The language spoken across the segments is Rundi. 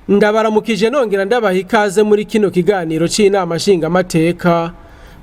Ndabaramukije nongera ndabaha ikaze muri kino kiganiro c'Inama Nshingamateka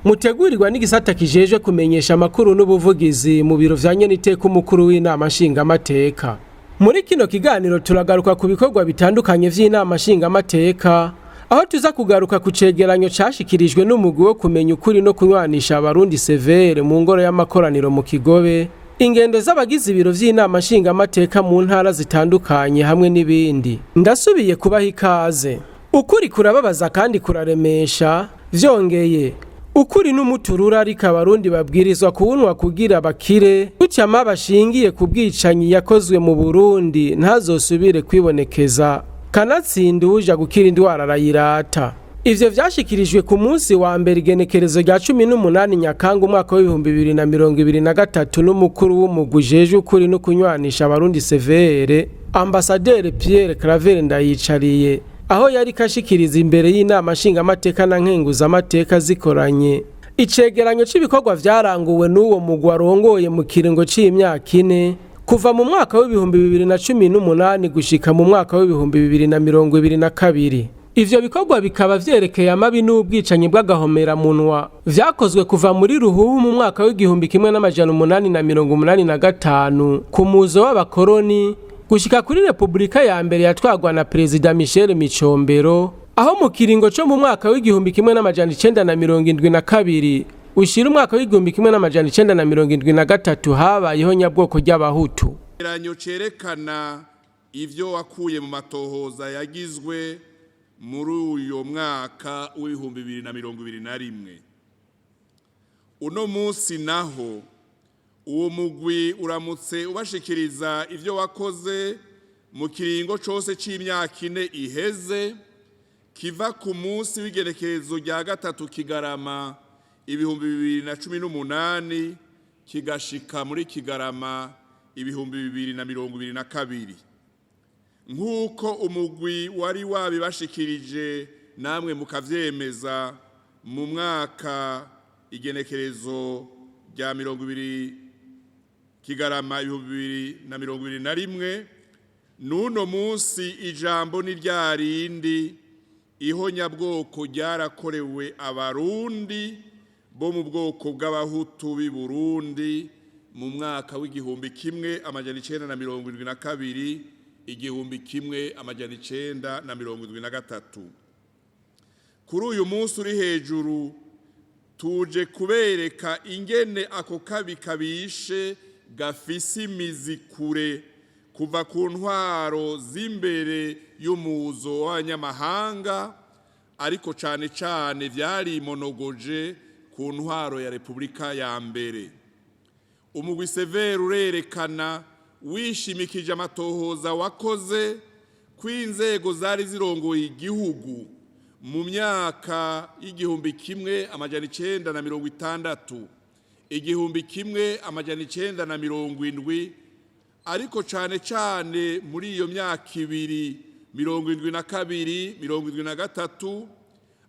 mutegurirwa n'igisata kijejwe kumenyesha amakuru n'ubuvugizi mu biro vya Nyeniteka umukuru w'Inama Nshingamateka. Muri kino kiganiro turagaruka ku bikorwa bitandukanye vy'Inama Nshingamateka, aho tuza kugaruka ku cegeranyo cashikirijwe n'umugwi wo kumenya ukuri no kunywanisha abarundi severe mu ngoro y'amakoraniro mu Kigobe, ingendo z'abagize ibiro vy'Inama Nshingamateka mu ntara zitandukanye hamwe n'ibindi. Ndasubiye kubaha ikaze. Ukuri kurababaza kandi kuraremesha, vyongeye ukuri n'umuturura ariko abarundi babwirizwa kuwunwa kugira bakire, gutya bashingiye ku bwicanyi yakozwe mu Burundi ntazosubire kwibonekeza, kanatsinda uja gukira indwara arayirata. Ivyo vyashikirijwe ku munsi wa mbere igenekerezo rya 18 Nyakanga umwaka wa 2023 n'umukuru w'umugwi ujejwe ukuri no kunywanisha abarundi severe, Ambasaderi Pierre Claver Ndayicariye, aho yari kashikiriza imbere y'Inama Nshingamateka na Nkenguzamateka zikoranye icegeranyo c'ibikorwa vyaranguwe n'uwo mugwi arongoye mu kiringo c'imyaka 4 kuva mu mwaka wa 2018 gushika mu mwaka wa 2022. Ivyo bikorwa bikaba vyerekeye amabi n'ubwicanyi bw'agahomera munwa vyakozwe kuva muri Ruhuhu mu mwaka w'1885 ku muzo w'abakoroni gushika kuri Republika ya mbere yatwagwa na Perezida Michel Micombero, aho mu kiringo co mu mwaka w'1972 ushira umwaka w'1973 habayeho nyabwoko ry'abahutu. Ikiganiro cerekana ivyo wakuye mu matohoza yagizwe muri uyo mwaka w'2021. Uno munsi naho uwo mugwi uramutse ubashikiriza ivyo wakoze mu kiringo cose c'imyaka 4 iheze kiva ku munsi w'igerekezo rya 3 Kigarama 2018 kigashika muri Kigarama 2022. Nk'uko umugwi wari wabibashikirije namwe mukavyemeza mu mwaka igenekerezo rya 20 Kigarama 2021, nuno munsi ijambo ni ryarindi ihonyabwoko ryarakorewe abarundi bo mu bwoko bw'abahutu b'i Burundi mu mwaka w'1972 1973. Kuri uyu munsi uri hejuru tuje kubereka ingene ako kabi kabishe gafise imizi kure kuva ku ntwaro z'imbere y'umuzo w'abanyamahanga, ariko cane cane vyari monogoje ku ntwaro ya Republika ya mbere. Umugwi severe urerekana wishimikije amatohoza wakoze kw'inzego zari zirongoye igihugu mu myaka 1960, 1970, ariko cane cane muri iyo myaka 2 72 73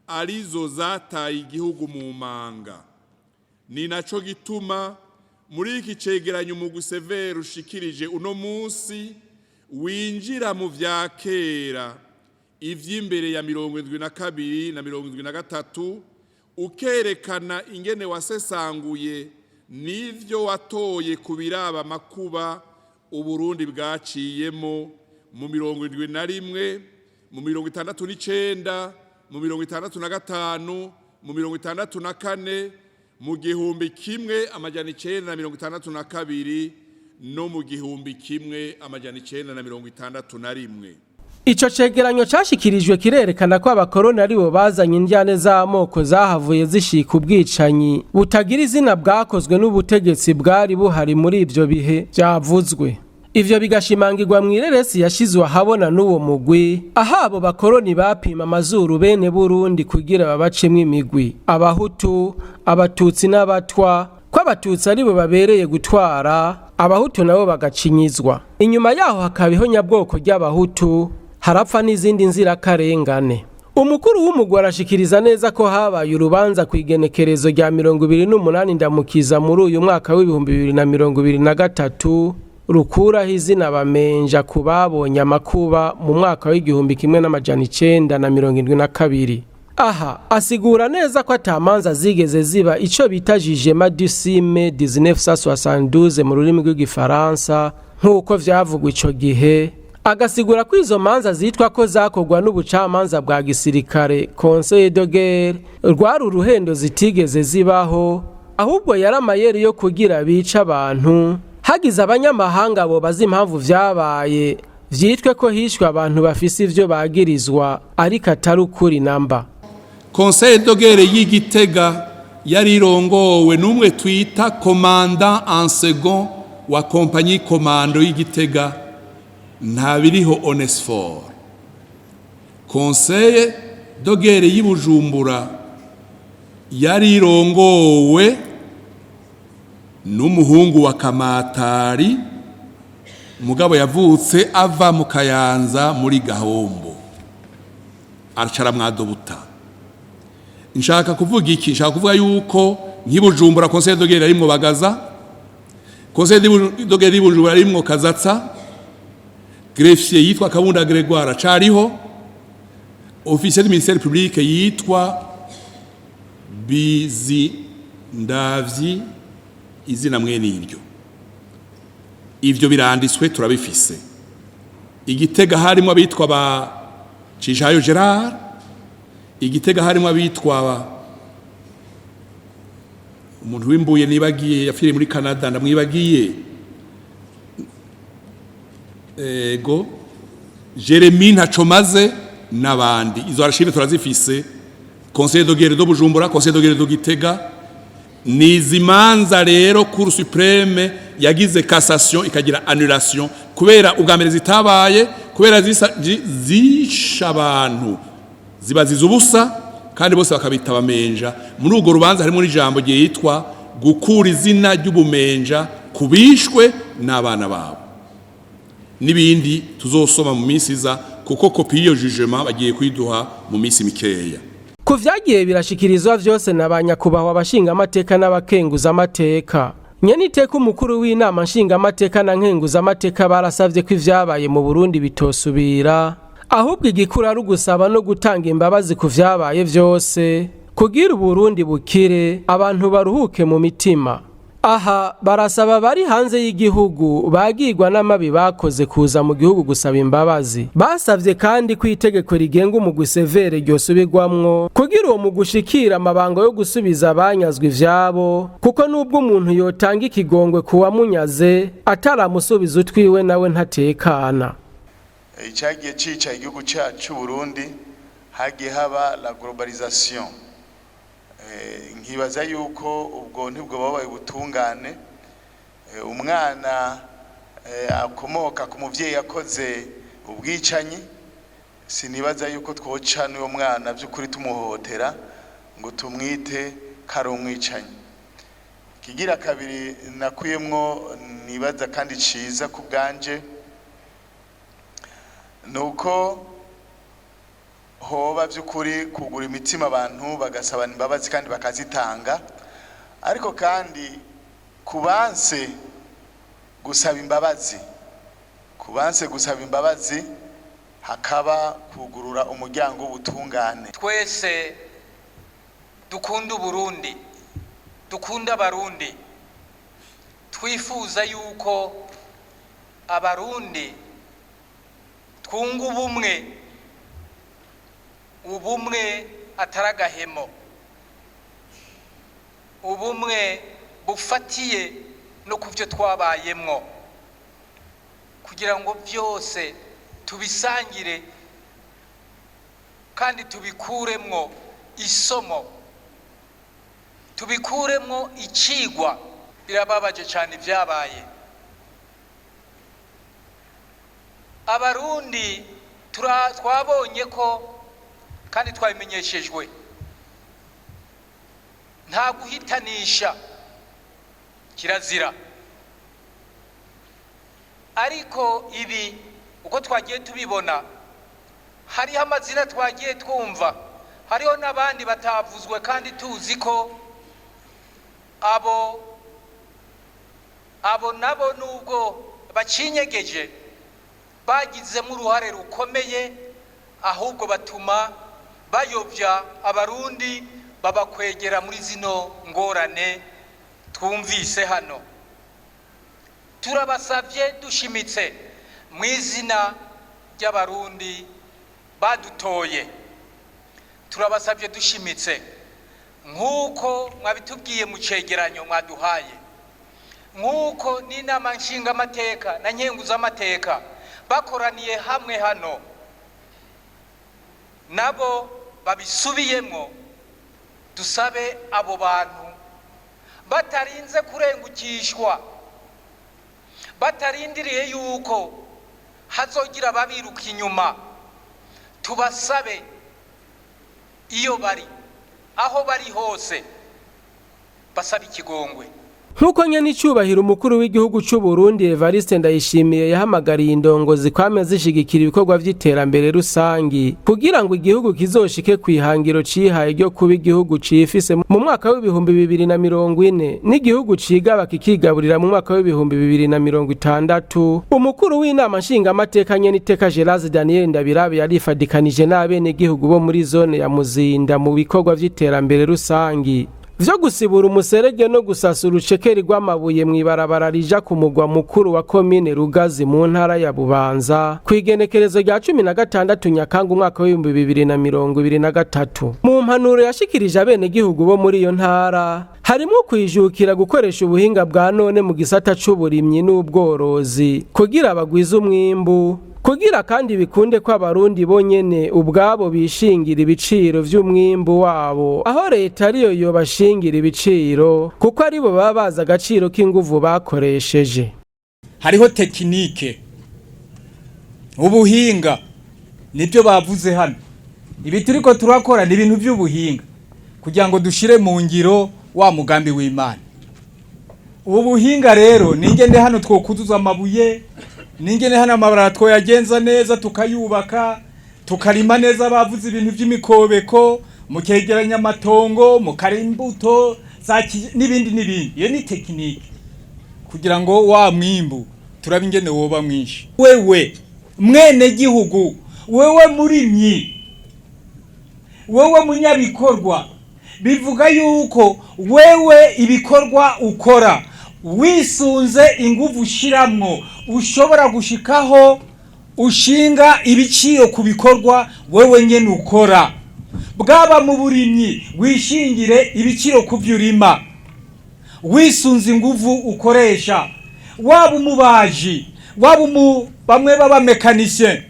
arizo zataye igihugu mu manga. Ni naco gituma muri iki cegeranyo umugwi severe ushikirije uno munsi winjira mu vya kera ivy'imbere ya 72 na 73, ukerekana ingene wasesanguye n'ivyo watoye kubiraba amakuba Uburundi bwaciyemo mu 71, mu 69, mu 65, mu 64, mu 1962 no mu 1961. Ico cegeranyo cashikirijwe kirerekana ko abakoroni aribo bazanye indyane z'amoko zahavuye zishika ubwicanyi butagira izina bwakozwe n'ubutegetsi bwari buhari muri ivyo bihe vyavuzwe. Ivyo bigashimangirwa mw'ireresi yashizwe ahabona n'uwo mugwi, aho abo bakoroni bapima amazuru bene Burundi kugira babacemwo imigwi, abahutu, abatutsi n'abatwa, ko abatutsi aribo babereye gutwara, abahutu nabo bagacinyizwa. Inyuma yaho hakabiho nyabwoko ry'abahutu, harapfa n'izindi nzirakarengane. Umukuru w'umugwi arashikiriza neza ko habaye urubanza kw'igenekerezo rya 28 Ndamukiza muri uyu mwaka w'2023 rukuraho izina bamenja ku babonye amakuba mu mwaka w'igihumbi kimwe n'amajana 972. Aha asigura neza ko atamanza zigeze ziba ico bita jugement du 6 mai 1972 mu rurimi rw'igifaransa nk'uko vyavugwa ico gihe, agasigura ko izo manza zitwa ko zakorwa n'ubucamanza bwa gisirikare Conseil de guerre rwari uruhendo zitigeze zibaho, ahubwo yari amayeri yo kugira bica abantu, hagize abanyamahanga bo bazi impamvu vyabaye vyitwe ko hishwe abantu bafise ivyo bagirizwa ariko atari ukuri namba. Conseil de guerre y'Igitega yari irongowe n'umwe twita commandant en second wa compagnie commando y'Igitega ntabiriho Onesphore. Conseil de guerre y'Ibujumbura yari irongowe n'umuhungu wa Kamatari mugabo yavutse ava mu Kayanza muri Gahombo arcara mwadobuta. Nshaka kuvuga iki? Nshaka kuvuga yuko nk'Ibujumbura Conseil de guerre arimwo Bagaza, Conseil de guerre y'Ibujumbura arimwo Kazatsa, greffier yitwa Kabunda Gregoire acariho, officier du ministère public yitwa Bizi Ndavyi, izina mwene iryo. Ivyo biranditswe turabifise. Igitega harimo abitwa ba Cishayo Gerard, Igitega harimo abitwa umuntu w'imbuye nibagiye yafire muri Canada ndamwibagiye ego Jeremy Ntacomaze n'abandi. Izo archive turazifise. Conseil de guerre do Bujumbura, Conseil de guerre do Gitega, nizimanza rero Cour suprême yagize cassation ikagira annulation kubera ubwambere zitabaye, kubera zisha abantu zibaziza ubusa kandi bose bakabita bamenja. Muri urwo rubanza harimo n'ijambo ryitwa gukura izina ry'ubumenja kubishwe n'abana babo n'ibindi tuzosoma mu minsi iza, kuko kopi y'iyo jugement bagiye kwiduha mu minsi mikeya. Ku vyagiye birashikirizwa vyose n'abanyakubahwa abashingamateka n'abakenguza amateka. Nyeniteka umukuru w'inama nshingamateka na nkenguza amateka barasavye ko ivyabaye mu Burundi bitosubira, ahubwo igikuru ari ugusaba no gutanga imbabazi ku vyabaye vyose kugira Uburundi bukire, abantu baruhuke mu mitima. Aha barasaba bari hanze y'igihugu bagirwa n'amabi bakoze kuza mu gihugu gusaba imbabazi. Basavye kandi ko itegeko rigenga umugwi severe ryosubirwamwo kugira uwo mugushikira amabanga yo gusubiza abanyazwe ivyabo, kuko nubwo umuntu yotanga ikigongwe kuwa munyaze ataramusubiza utwiwe nawe ntatekana. Icagiye cica igihugu cyacu Burundi hagiye haba la globalisation. Nkibaza yuko ubwo ntibwo babaye ubutungane, umwana akomoka ku muvyeyi yakoze ubwicanyi, sinibaza yuko twoca n'uwo mwana by'ukuri tumuhohotera ngo tumwite karomwicanyi. Kigira kabiri nakuyemwo nibaza kandi ciza ku bwanje nuko hoba by'ukuri kugura imitima abantu bagasaba imbabazi kandi bakazitanga, ariko kandi kubanse gusaba imbabazi hakaba kugurura umuryango w'ubutungane. Twese dukunda Burundi, dukunda Abarundi, twifuza yuko Abarundi twunga ubumwe ataragahemo, ubumwe bufatiye no kuvyo twabayemwo, kugira ngo byose tubisangire kandi tubikuremwo isomo, tubikuremwo icigwa. Birababaje cyane vyabaye. Abarundi twabonye ko kandi twabimenyeshejwe nta guhitanisha, kirazira. Ariko ibi uko twagiye tubibona, hariho amazina twagiye twumva, hariho n'abandi batavuzwe kandi tuzi ko abo nabo nubwo bacinyegeje bagizemo uruhare rukomeye, ahubwo batuma bayobya abarundi babakwegera muri zino ngorane twumvise hano. Turabasavye dushimitse mu izina ry'abarundi badutoye, turabasavye dushimitse nk'uko mwabitubwiye mu cegeranyo mwaduhaye, nk'uko n'inama nshingamateka na nkenguzamateka bakoraniye hamwe hano nabo babisubiyemo, dusabe abo bantu batarinze kurengukishwa, batarindiriye yuko hazogira babiruka inyuma, tubasabe iyo bari aho bari hose basaba ikigongwe. Nk'uko nyene icubahiro umukuru w'igihugu c'u Burundi Evariste Ndayishimiye yahamagariye indongozi kwame zishigikira ibikorwa vy'iterambere rusangi kugira ngo igihugu kizoshike kwihangiro cihaye ryo kuba igihugu cifise mu mwaka w'2040 n'igihugu cigaba kikigaburira mu mwaka w'2060. Umukuru w'inama nshingamateka nyene iteka Gerard Daniel Ndabirabe yarifadikanije n'abene igihugu bo muri zone ya Muzinda mu bikorwa vy'iterambere rusangi vyo gusibura umuserege no gusasura urucekeri rw'amabuye mw'ibarabara rija ku mugwa mukuru wa komine Rugazi mu ntara ya Bubanza kw'igenekerezo rya 16 Nyakanga umwaka w'2023. Mu mpanuro yashikirije abene gihugu bo muri iyo ntara harimo kwijukira gukoresha ubuhinga bwa none mu gisata c'uburimyi n'ubworozi kugira bagwize umwimbu, kugira kandi bikunde ko abarundi bonyene ubwabo bishingira ibiciro vy'umwimbu wabo, aho leta ariyo yobashingira ibiciro kuko aribo baba bazi agaciro k'inguvu bakoresheje. Hariho tekinike, ubuhinga nibyo bavuze hano. Ibi turiko turakora ni ibintu by'ubuhinga kugira ngo dushire mu ngiro wa mugambi w'Imana. Ubu buhinga rero ningende hano twokuzuza amabuye, ningene hano amabarara twoyagenza neza tukayubaka, tukarima neza, bavuze ibintu by'imikobeko, mukegeranya amatongo, mukarimbuto n'ibindi. Iyo ni tekinike kugira ngo wa mwimbu turabe ingene woba mwinshi. Wewe mwene gihugu, wewe murimyi, wewe munyabikorwa, bivuga yuko wewe ibikorwa ukora wisunze inguvu ushiramwo ushobora gushikaho ushinga ibiciro ku bikorwa wewe nyene ukora. Bwaba mu burimyi wishingire ibiciro ku vy'urima wisunze inguvu ukoresha, waba umubaji, waba bamwe baba mekanisien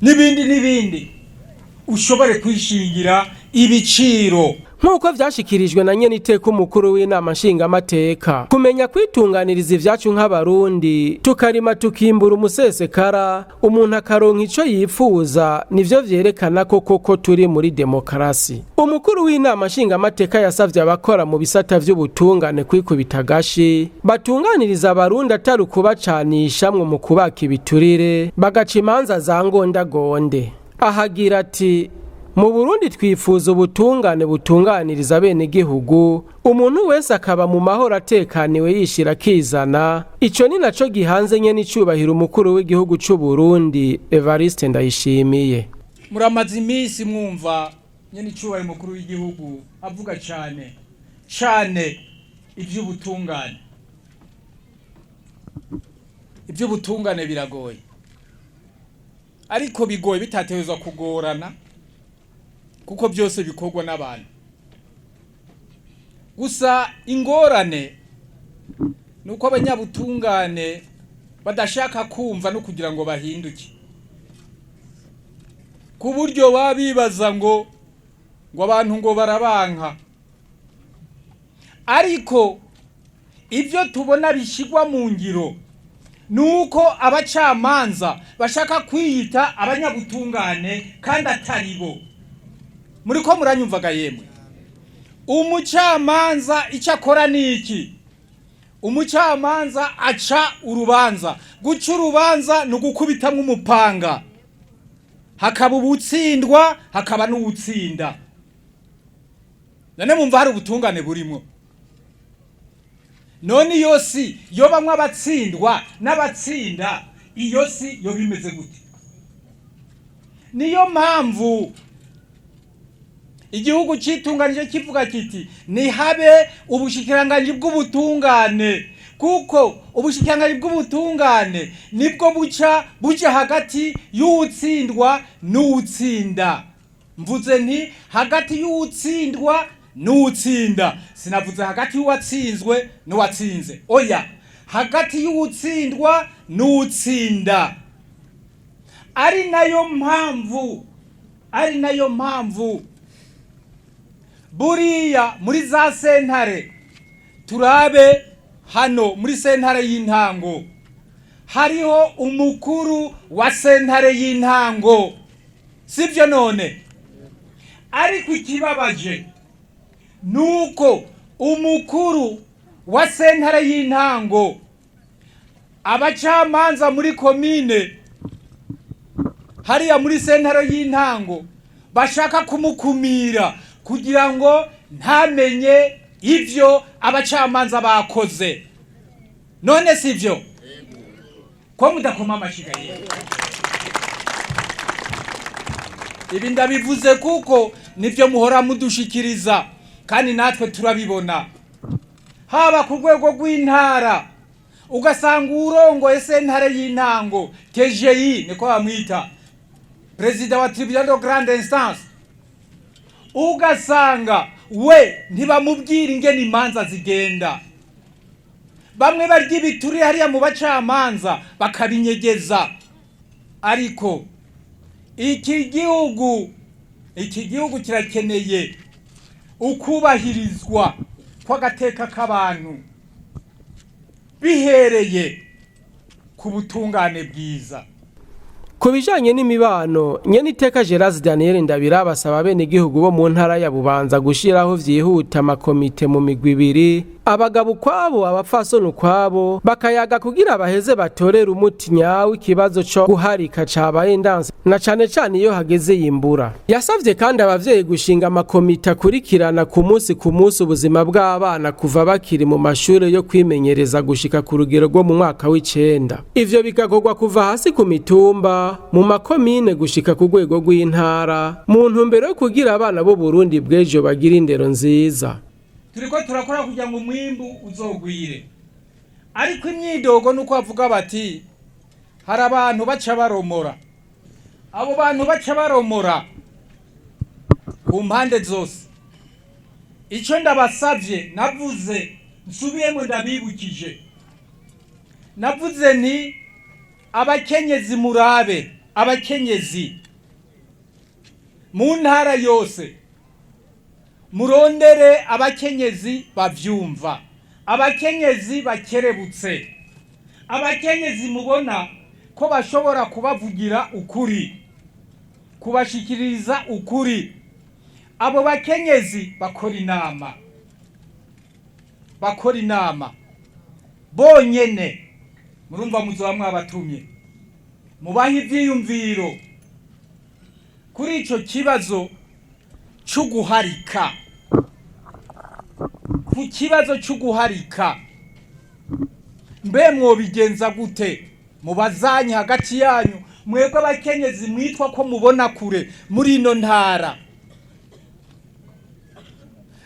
n'ibindi ushobore kwishingira ibiciro. Nk'uko vyashikirijwe na nyene iteka umukuru w'inama nshingamateka, kumenya kwitunganiriza ivyacu nk'abarundi tukarima tukimbura umusesekara, umuntu akaronka ico yifuza, nivyo vyerekana koko turi muri demokarasi. Umukuru w'inama nshingamateka yasavye abakora mu bisata vy'ubutungane kwikubita agashi batunganiriza abarundi atari ukubacanishamwe mu kubaka ibiturire bagaca imanza za ngondagonde. Ahagira ati mu Burundi twifuza ubutungane butunganiriza bene gihugu, umuntu wese akaba mu mahoro atekaniwe yishira akizana. Ico ni naco gihanze nyene icubahiro umukuru w'igihugu c'u Burundi Evariste Ndayishimiye. Muramaze imisi mwumva nyene icubahiro umukuru w'igihugu avuga cane ivy'ubutungane. Ivy'ubutungane biragoye, ariko bigoye bitatewezwa kugorana kuko byose bikorwa n'abantu. Gusa ingorane nuko abanyabutungane badashaka kumva no kugira ngo bahinduke, ku buryo babibaza ngo abantu ngo barabanka. Ariko ivyo tubona bishigwa mu ngiro nuko abacamanza bashaka kwiyita abanyabutungane kandi atari bo. Muriko muranyumvaga yemwe? Umucamanza icyo akora niki? Umucamanza aca urubanza. Guca urubanza no gukubitamwe umupanga, hakaba ubutsindwa hakaba n'ubutsinda. None mumva hari ubutungane burimo? none iyo si yo bamwe abatsindwa n'abatsinda, iyo si yo bimeze gute? Niyo mpamvu igihugu citunganije kivuga kiti nihabe ubushikiranganji bw'ubutungane, kuko ubushikiranganji bw'ubutungane nibwo buca hagati y'uwutsindwa n'uwutsinda. Mvuze nti hagati y'uwutsindwa n'uwutsinda, sinavuze hagati y'uwatsinzwe n'uwatsinze, oya, hagati y'uwutsindwa n'uwutsinda. Ari nayo mpamvu buriya muri za sentare, turabe hano muri sentare y'intango hariho umukuru wa sentare y'intango, sivyo none? Ariko ikibabaje nuko umukuru wa sentare y'intango, abacamanza muri komine hariya muri sentare y'intango bashaka kumukumira kugira ngo ntamenye ivyo abacamanza bakoze. None sivyo? Ko mudakoma amashigaye? Ibi ndabivuze kuko nivyo muhora mudushikiriza kandi natwe turabibona, haba ku rwego rw'intara ugasanga urongoye sentare y'intango TGI niko bamwita, President wa Tribunal de Grande Instance, ugasanga we ntibamubwira ingene imanza zigenda. Bamwe barya ibituri hariya mu bacamanza bakabinyegeza. Ariko iki gihugu kirakeneye ukubahirizwa kw'agateka k'abantu bihereye ku butungane bwiza. Ku bijanye n'imibano, Nyeniteka Gerard Daniel Ndabira basaba bene igihugu bo mu ntara ya Bubanza gushiraho vyihuta amakomite mu migwi ibiri, abagabo kwabo abapfasoni kwabo, bakayaga kugira baheze batorera umuti nyawo ikibazo co guharika cabaye ndanse na cane iyo hageze yimbura. Yasavye kandi abavyeyi gushinga amakomite akurikirana ku munsi ubuzima bw'abana kuva bakiri mu mashure yo kwimenyereza gushika ku rugero rwo mu mwaka w'icenda. Ivyo bigakorwa kuva hasi ku mitumba, mu makomine gushika ku rwego rw'intara, mu ntumbero yo kugira abana bo Burundi bw'ejo bagira indero nziza. Turiko turakora kugira ngo umwimbu uzogwire, ariko imyidogo nuko bavuga bati hari abantu baca baromora. Abo bantu baca baromora ku mpande zose. Ico ndabasavye, navuze nsubiyemo ndabibukije, navuze nti abakenyezi murabe, abakenyezi mu ntara yose murondere abakenyezi bavyumva, abakenyezi bakerebutse, abakenyezi mubona ko bashobora kubavugira ukuri, kubashikiriza ukuri. Abo bakenyezi bakora inama bonyene. Murumva muzoba mwabatumye mubaha ivyiyumviro kuri ico kibazo c'uguharika, ku kibazo c'uguharika. Mbe mwobigenza gute? Mubazanye hagati yanyu, mwebwe abakenyezi mwitwa ko mubona kure muri ino ntara.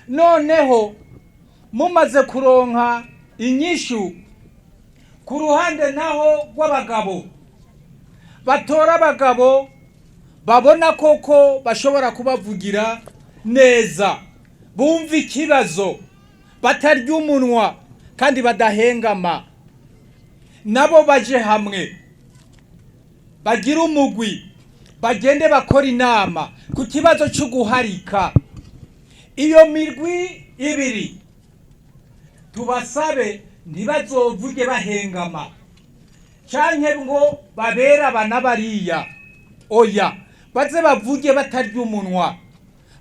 Noneho mumaze kuronka inyishu ku ruhande naho rw'abagabo, batora abagabo babona koko bashobora kubavugira neza, bumva ikibazo, batarya umunwa kandi badahengama. Nabo baje hamwe, bagira umugwi, bagende bakora inama ku kibazo c'uguharika. Iyo mirwi ibiri tubasabe ntibazovuge bahengama canke ngo babera abana bariya, oya, baze bavuge batarya umunwa.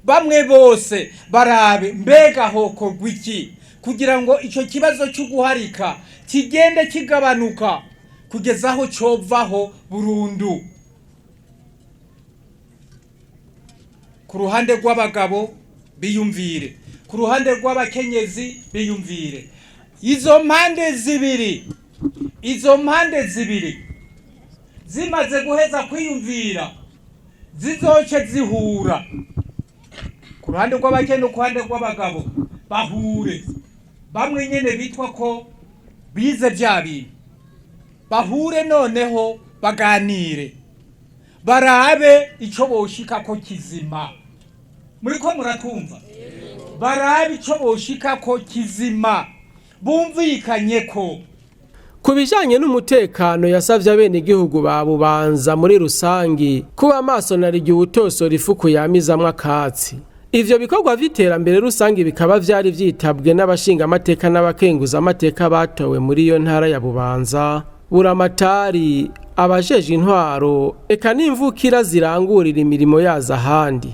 Bamwe bose barabe mbega hokorwa iki kugira ngo ico kibazo c'uguharika kigende kigabanuka kugeza aho covaho burundu. Ku ruhande rw'abagabo biyumvire, ku ruhande rw'abakenyezi biyumvire. izo mpande zibiri zimaze guheza kwiyumvira zizoce zihura ku ruhande rw'abakene no ku ruhande rw'abagabo bahure bamwe nyene bitwa ko bize bya bintu bahure noneho baganire barabe ico boshika ko kizima muri ko muratumva barabe ico boshika ko kizima bumvikanye ko ku bijanye n'umutekano yasavye abenegihugu ba Bubanza muri rusangi kuba maso narigiye ubutosora ifuku yamizamwo akatsi. Ivyo bikorwa vy'iterambere rusangi bikaba vyari vyitabwe n'abashingamateka n'abakenguza amateka batowe muri iyo ntara ya Bubanza, buramatari, abajeje intwaro, eka n'imvukira zirangurira imirimo yazo ahandi.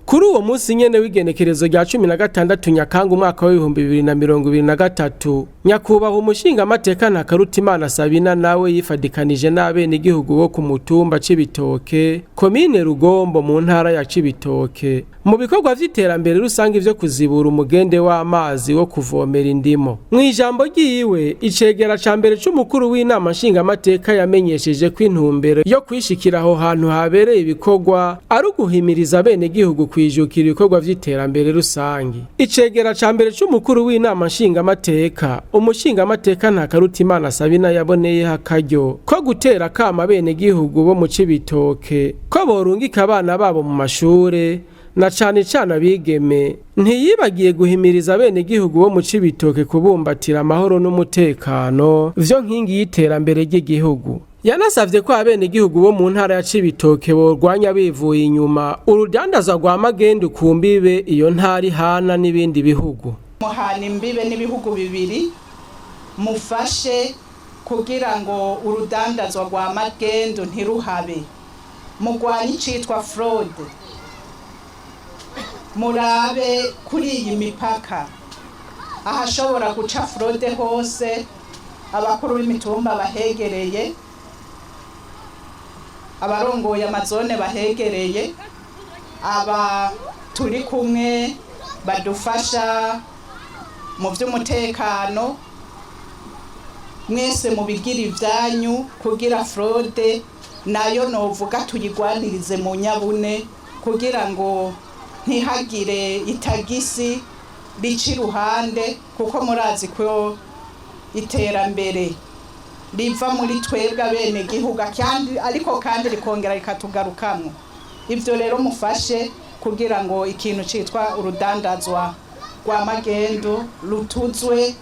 Kuri uwo munsi nyene w'igenekerezo rya 16 Nyakanga umwaka wa 2023 nyakubahwa Umushingamateka Ntakarutimana Sabina nawe yifadikanije n'abenegihugu bo ku mutumba Cibitoke komine Rugombo mu ntara ya Cibitoke mu bikorwa vy'iterambere rusangi vyo kuzibura umugende w'amazi wo kuvomera indimo. Mwijambo ryiwe icegera ca mbere c'umukuru w'inama nshingamateka yamenyesheje ko intumbero yo kwishikira aho hantu habereye ibikorwa ari uguhimiriza abenegihugu kwijukira ibikorwa vy'iterambere rusangi. Icegera ca mbere c'umukuru w'inama nshingamateka Umushingamateka Ntakarutimana Sabina yaboneyeho akaryo ko gutera kama abenegihugu bo mu Cibitoke ko borungika abana babo mu mashure na cane abigeme. Ntiyibagiye guhimiriza abenegihugu bo mu Cibitoke kubumbatira amahoro n'umutekano vyo nkingi y'iterambere ry'igihugu. Yanasavye ko abenegihugu bo mu ntara ya Cibitoke borwanya bivuye inyuma urudandazwa rwa magendu kumbibe iyo ntari hana n'ibindi bihugu. Muhana imbibe n'ibihugu bibiri mufashe kugira ngo urudandazwa rwa magendu ntiruhabe. Mugwanye icitwa fraude. Murabe kuri iyi mipaka ahashobora guca fraude hose, abakuru b'imitumba bahegereye, abarongoye amazone bahegereye, aba turi kumwe badufasha mu vy'umutekano, mwese mubigira ivyanyu kugira fraude nayo novuga tuyigwanirize mu nyabune kugira ngo ntihagire itagisi bici ruhande, kuko murazi ko iterambere riva muri twebwe abenegihugu ariko kandi rikongera rikatugarukamwo. Ivyo rero mufashe kugira ngo ikintu citwa urudandazwa rwa magendu rutuzwe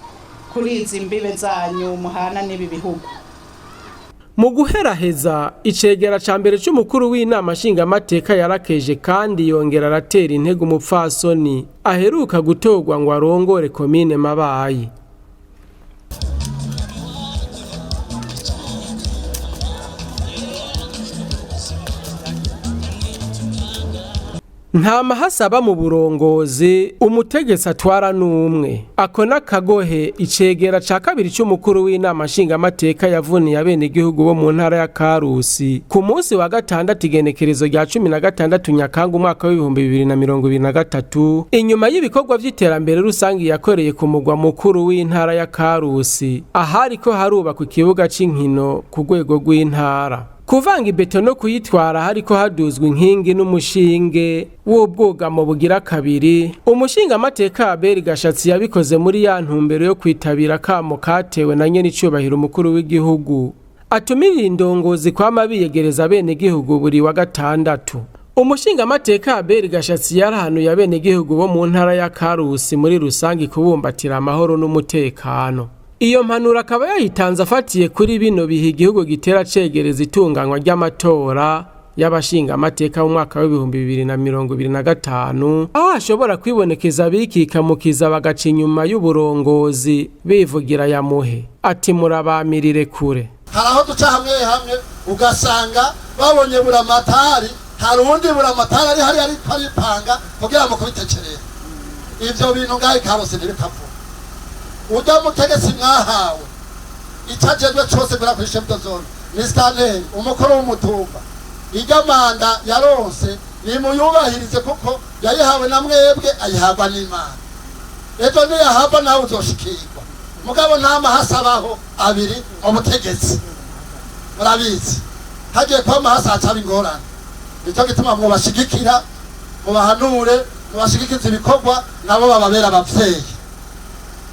kuri izi mbibe zanyu muhana n'ibi bihugu. Mu guheraheza icegera ca mbere c'umukuru w'inama nshingamateka yarakeje kandi yongera aratera intego umupfasoni aheruka gutorwa ngo arongore komine Mabayi. Nta mahasaba mu burongozi umutegetsi atwara n'umwe. Ako nakagohe icegera ca kabiri c'umukuru w'inama nshingamateka yavuniye abenegihugu bo mu ntara ya Karusi ku munsi wa gatandatu igenekerezo rya 16 Nyakanga umwaka wa 2023 inyuma y'ibikorwa vy'iterambere rusangi yakoreye ku mugwa mukuru w'intara ya Karusi ahariko harubakwa ikibuga c'inkino ku rwego rw'intara. Kuvanga ibeto no kuyitwara hariko haduzwa inkingi n'umushinge w'ubwugamo bugira kabiri. Umushingamateka Abeli Gashatsi yabikoze muri ya ntumbero yo kwitabira kamo katewe na nyene icubahiro umukuru w'igihugu atumirira indongozi kwama biyegereza abenegihugu buri wa gatandatu. Umushingamateka Abeli Gashatsi yarahanuye abenegihugu bo mu ntara ya Karusi muri rusangi kubumbatira amahoro n'umutekano. Iyo mpanura akaba yayitanze afatiye kuri bino bihe igihugu gitera cegereza itunganywa ry'amatora y'abashingamateka mu mwaka w'2025 aho hashobora kwibonekeza abikikamukiza bagaca inyuma y'uburongozi bivugira yamuhe ati murabamirire kure. Hari aho duca hamwe ugasanga babonye buramatari, hari undi buramatari ari hari paripanga kugira ngo kubitekerera ivyo bintu ngahe karose ntibikavuga. Uda mutegesi mwahawe itajejwe cyose bira kwishe mtozone Mr. umukuru w'umutumba igamanda yaronse nimuyubahirize kuko yayihawe na mwebwe ayihabwa n'Imana. Ejo ni yahabwa nawe uzoshikirwa mugabo nta mahasabaho abiri umutegetsi murabizi hagiye kwa mahasa ingorane. Nicyo gituma mubashigikira mubahanure mubashigikiza ibikorwa nabo bababera abavyeyi.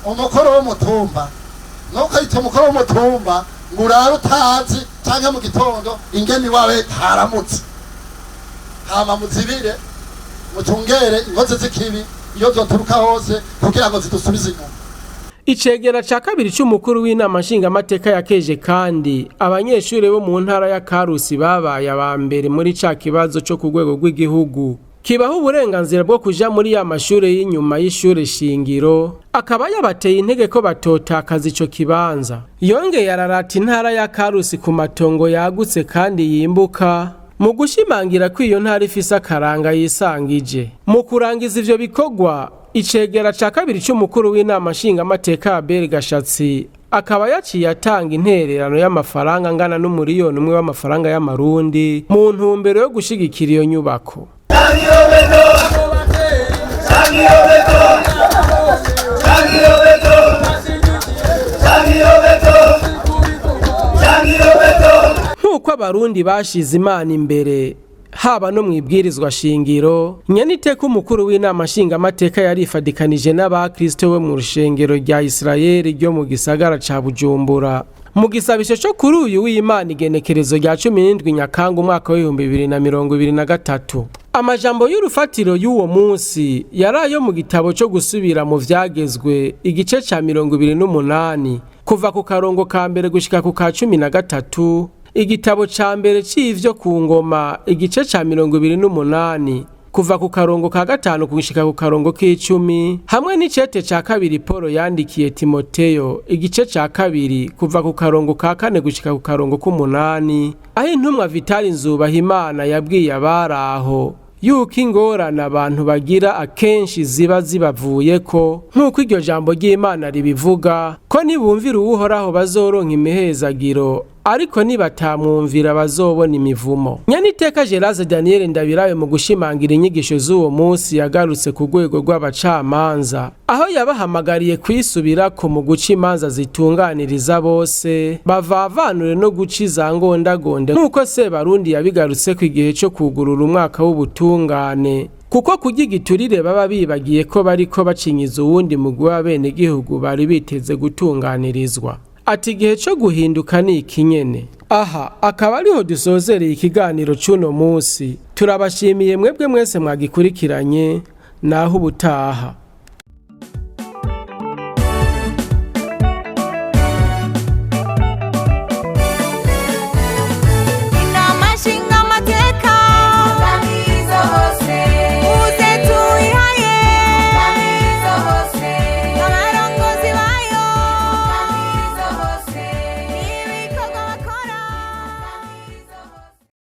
Umukuru w'umutumba nuko yita umukuru w'umutumba ngurara utazi canke mu gitondo ingeni wawe haramutse hama muzibire mutungere inkozi z'ikibi iyo zoturuka hose kugira ngo zidusubize inyuma. Icegera ca kabiri c'umukuru w'inama nshingamateka yakeje kandi abanyeshuri bo mu ntara ya Karusi babaye abambere muri ca kibazo co ku rwego rw'igihugu kibaho uburenganzira bwo kuja muri ya mashure y'inyuma y'ishure shingiro, akaba yabateye intege ko batotakaza ico kibanza. Yongeye ararata intara ya Karusi ku matongo yagutse kandi yimbuka mu gushimangira ko iyo ntara ifise akaranga yisangije. Mu kurangiza ivyo bikorwa, icegera ca kabiri c'umukuru w'inama nshingamateka Abel Gashatsi akaba yaciye atanga intererano y'amafaranga angana n'umuriyoni umwe w'amafaranga y'amarundi mu ntumbero yo gushigikira iyo nyubako. Nk'uko abarundi bashize Imana imbere haba no mwibwirizwa shingiro, nyaniteka umukuru w'inama nshingamateka yarifadikanije n'abakristo bo mu rushengero rya Israeli ryo mu gisagara ca Bujumbura mu gisabisho cyo kuri uyu w'Imana igenekerezo rya 17 Nyakanga umwaka w'2023. Amajambo y'urufatiro y'uwo munsi yarayo mu gitabo cyo gusubira mu vyagezwe igice ca 28 kuva ku karongo ka mbere gushika ku ka 13, igitabo ca mbere c'ivyo ku ngoma igice ca 28 kuva ku karongo ka 5 gushika ku karongo k'10, hamwe n'icete ca kabiri Paulo yandikiye Timoteyo igice ca kabiri kuva ku karongo ka 4 gushika ku karongo k'8, aho intumwa Vitali Nzubahimana yabwiye abaraho yuko ingorane abantu bagira akenshi ziba zibavuyeko, nk'uko iryo jambo ry'Imana ribivuga ko nibumvira Uhoraho bazoronka imihezagiro, ariko nibatamwumvira bazobona imivumo. Nyaniteka Geraze Daniel Ndabirawe mu gushimangira inyigisho z'uwo munsi yagarutse ku rwego rw'abacamanza, aho yabahamagariye kwisubirako mu guca imanza zitunganiriza bose bavavanure no guca izangondagonde, nk'uko Sebarundi yabigarutse ku igihe cyo kugurura umwaka w'ubutungane, kuko kugigiturire baba bibagiye ko bariko bacinyiza uwundi mugwi w'abenegihugu bari biteze gutunganirizwa. Ati igihe cyo guhinduka ni ikinyene. Aha akaba ariho dusozereye ikiganiro c'uno munsi. Turabashimiye mwebwe mwese mwagikurikiranye, naho ubutaha.